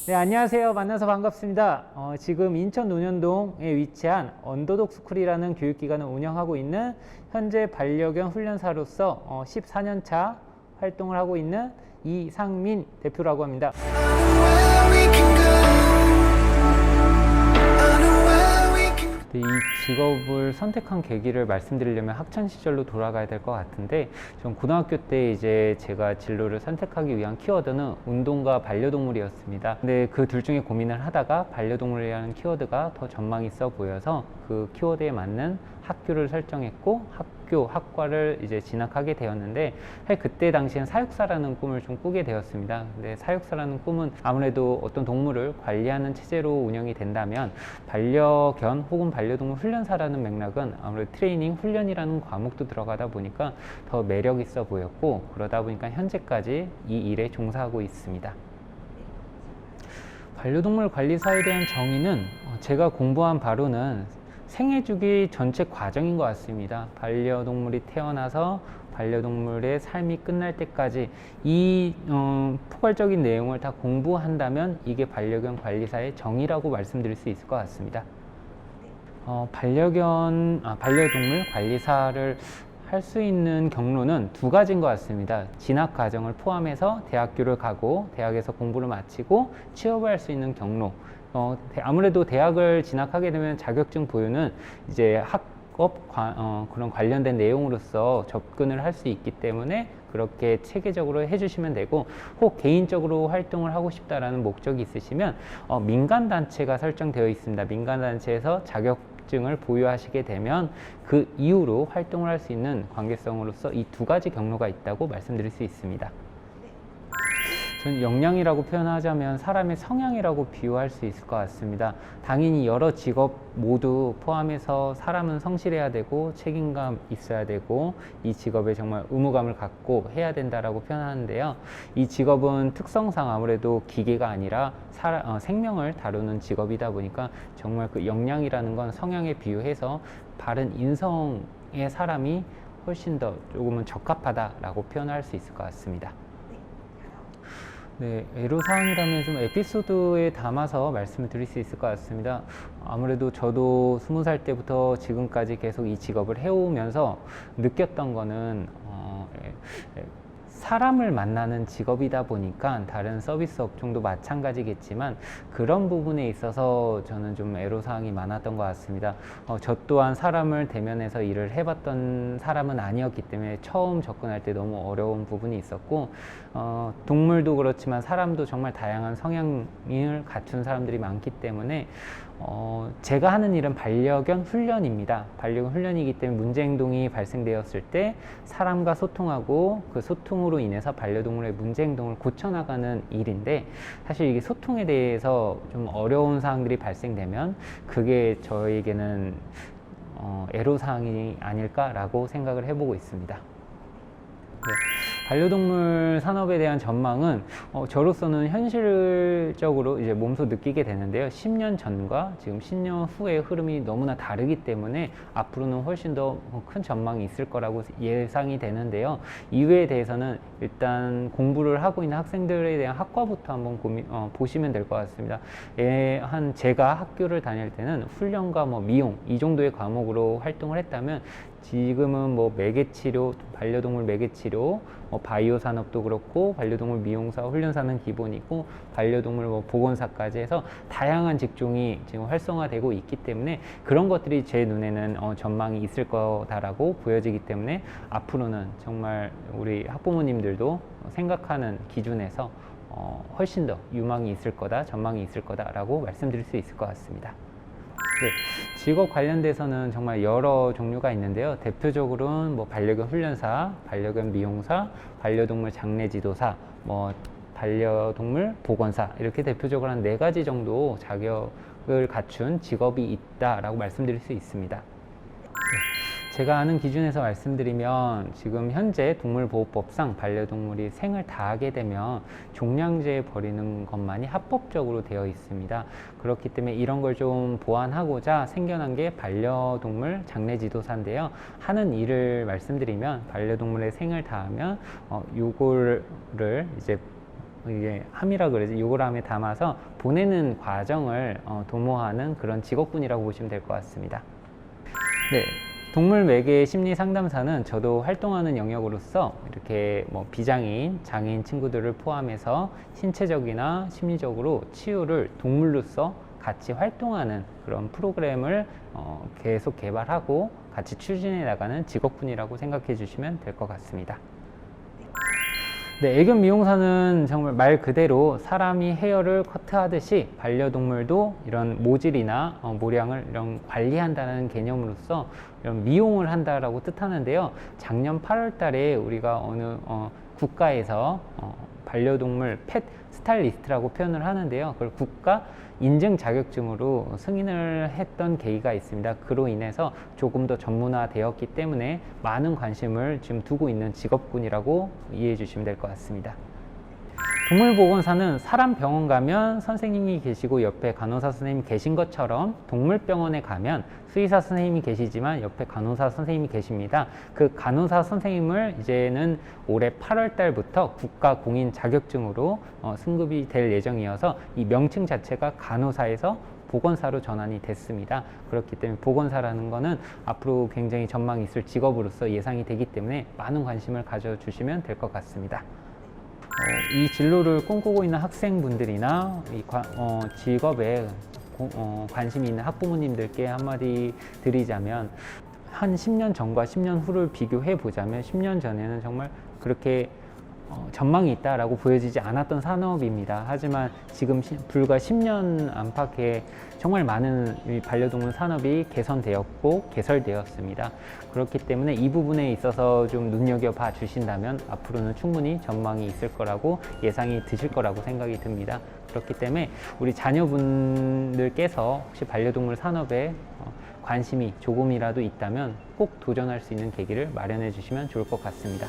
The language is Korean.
네, 안녕하세요. 만나서 반갑습니다. 지금 인천 논현동에 위치한 언더독 스쿨이라는 교육기관을 운영하고 있는 현재 반려견 훈련사로서 14년차 활동을 하고 있는 이상민 대표라고 합니다. 이 직업을 선택한 계기를 말씀드리려면 학창 시절로 돌아가야 될 것 같은데, 전 고등학교 때 이제 제가 진로를 선택하기 위한 키워드는 운동과 반려동물이었습니다. 근데 그 둘 중에 고민을 하다가 반려동물이라는 키워드가 더 전망이 있어 보여서 그 키워드에 맞는 학교를 설정했고 학과를 이제 진학하게 되었는데, 사실 그때 당시엔 사육사라는 꿈을 좀 꾸게 되었습니다. 근데 사육사라는 꿈은 아무래도 어떤 동물을 관리하는 체제로 운영이 된다면 반려견 혹은 반려동물 훈련사라는 맥락은 아무래도 트레이닝, 훈련이라는 과목도 들어가다 보니까 더 매력 있어 보였고, 그러다 보니까 현재까지 이 일에 종사하고 있습니다. 반려동물 관리사에 대한 정의는 제가 공부한 바로는 생애주기 전체 과정인 것 같습니다. 반려동물이 태어나서 반려동물의 삶이 끝날 때까지 이 포괄적인 내용을 다 공부한다면 이게 반려견 관리사의 정의라고 말씀드릴 수 있을 것 같습니다. 반려동물 관리사를 할 수 있는 경로는 두 가지인 것 같습니다. 진학 과정을 포함해서 대학교를 가고 대학에서 공부를 마치고 취업을 할 수 있는 경로. 아무래도 대학을 진학하게 되면 자격증 보유는 이제 학업 그런 관련된 내용으로서 접근을 할 수 있기 때문에 그렇게 체계적으로 해주시면 되고, 혹 개인적으로 활동을 하고 싶다라는 목적이 있으시면 민간단체가 설정되어 있습니다. 민간단체에서 자격증을 보유하시게 되면 그 이후로 활동을 할 수 있는 관계성으로서 이 두 가지 경로가 있다고 말씀드릴 수 있습니다. 저는 역량이라고 표현하자면 사람의 성향이라고 비유할 수 있을 것 같습니다. 당연히 여러 직업 모두 포함해서 사람은 성실해야 되고 책임감 있어야 되고 이 직업에 정말 의무감을 갖고 해야 된다라고 표현하는데요. 이 직업은 특성상 아무래도 기계가 아니라 생명을 다루는 직업이다 보니까 정말 그 역량이라는 건 성향에 비유해서 바른 인성의 사람이 훨씬 더 조금은 적합하다라고 표현할 수 있을 것 같습니다. 네, 애로사항이라면 좀 에피소드에 담아서 말씀을 드릴 수 있을 것 같습니다. 아무래도 저도 20살 때부터 지금까지 계속 이 직업을 해오면서 느꼈던 거는 사람을 만나는 직업이다 보니까 다른 서비스 업종도 마찬가지겠지만 그런 부분에 있어서 저는 좀 애로사항이 많았던 것 같습니다. 저 또한 사람을 대면해서 일을 해봤던 사람은 아니었기 때문에 처음 접근할 때 너무 어려운 부분이 있었고, 동물도 그렇지만 사람도 정말 다양한 성향을 갖춘 사람들이 많기 때문에 제가 하는 일은 반려견 훈련입니다. 반려견 훈련이기 때문에 문제 행동이 발생되었을 때 사람과 소통하고 그 소통으로 인해서 반려동물의 문제 행동을 고쳐나가는 일인데, 사실 이게 소통에 대해서 좀 어려운 사항들이 발생되면 그게 저에게는 애로사항이 아닐까라고 생각을 해보고 있습니다. 네. 반려동물 산업에 대한 전망은 저로서는 현실적으로 이제 몸소 느끼게 되는데요. 10년 전과 지금 10년 후의 흐름이 너무나 다르기 때문에 앞으로는 훨씬 더 큰 전망이 있을 거라고 예상이 되는데요. 이유에 대해서는 일단 공부를 하고 있는 학생들에 대한 학과부터 한번 보시면 될 것 같습니다. 제가 학교를 다닐 때는 훈련과 미용 이 정도의 과목으로 활동을 했다면 지금은 매개치료, 반려동물 매개치료, 바이오 산업도 그렇고 반려동물 미용사, 훈련사는 기본이고 반려동물 보건사까지 해서 다양한 직종이 지금 활성화되고 있기 때문에 그런 것들이 제 눈에는 전망이 있을 거다라고 보여지기 때문에 앞으로는 정말 우리 학부모님들도 생각하는 기준에서 훨씬 더 유망이 있을 거다, 전망이 있을 거다라고 말씀드릴 수 있을 것 같습니다. 네, 직업 관련돼서는 정말 여러 종류가 있는데요. 대표적으로는 반려견 훈련사, 반려견 미용사, 반려동물 장례지도사, 반려동물 보건사 이렇게 대표적으로 한 4가지 정도 자격을 갖춘 직업이 있다라고 말씀드릴 수 있습니다. 네. 제가 아는 기준에서 말씀드리면 지금 현재 동물보호법상 반려동물이 생을 다하게 되면 종량제 버리는 것만이 합법적으로 되어 있습니다. 그렇기 때문에 이런 걸 좀 보완하고자 생겨난 게 반려동물 장례지도사인데요. 하는 일을 말씀드리면 반려동물의 생을 다하면 요거를 이제 이게 함이라 그러지, 요거람에 담아서 보내는 과정을 도모하는 그런 직업군이라고 보시면 될 것 같습니다. 네. 동물 매개 심리 상담사는 저도 활동하는 영역으로서 이렇게 뭐 비장애인, 장애인 친구들을 포함해서 신체적이나 심리적으로 치유를 동물로서 같이 활동하는 그런 프로그램을 계속 개발하고 같이 추진해 나가는 직업군이라고 생각해 주시면 될 것 같습니다. 네, 애견 미용사는 정말 말 그대로 사람이 헤어를 커트하듯이 반려동물도 이런 모질이나 모량을 이런 관리한다는 개념으로서 이런 미용을 한다라고 뜻하는데요. 작년 8월 달에 우리가 어느 국가에서 반려동물 펫 스타일리스트라고 표현을 하는데요. 그걸 국가 인증 자격증으로 승인을 했던 계기가 있습니다. 그로 인해서 조금 더 전문화되었기 때문에 많은 관심을 지금 두고 있는 직업군이라고 이해해 주시면 될 것 같습니다. 동물보건사는 사람 병원 가면 선생님이 계시고 옆에 간호사 선생님이 계신 것처럼 동물병원에 가면 수의사 선생님이 계시지만 옆에 간호사 선생님이 계십니다. 그 간호사 선생님을 이제는 올해 8월 달부터 국가 공인 자격증으로 승급이 될 예정이어서 이 명칭 자체가 간호사에서 보건사로 전환이 됐습니다. 그렇기 때문에 보건사라는 것은 앞으로 굉장히 전망이 있을 직업으로서 예상이 되기 때문에 많은 관심을 가져주시면 될 것 같습니다. 이 진로를 꿈꾸고 있는 학생분들이나 이 직업에 관심이 있는 학부모님들께 한마디 드리자면, 한 10년 전과 10년 후를 비교해 보자면 10년 전에는 정말 그렇게 전망이 있다라고 보여지지 않았던 산업입니다. 하지만 지금 불과 10년 안팎에 정말 많은 이 반려동물 산업이 개선되었고 개설되었습니다. 그렇기 때문에 이 부분에 있어서 좀 눈여겨봐 주신다면 앞으로는 충분히 전망이 있을 거라고 예상이 드실 거라고 생각이 듭니다. 그렇기 때문에 우리 자녀분들께서 혹시 반려동물 산업에 관심이 조금이라도 있다면 꼭 도전할 수 있는 계기를 마련해 주시면 좋을 것 같습니다.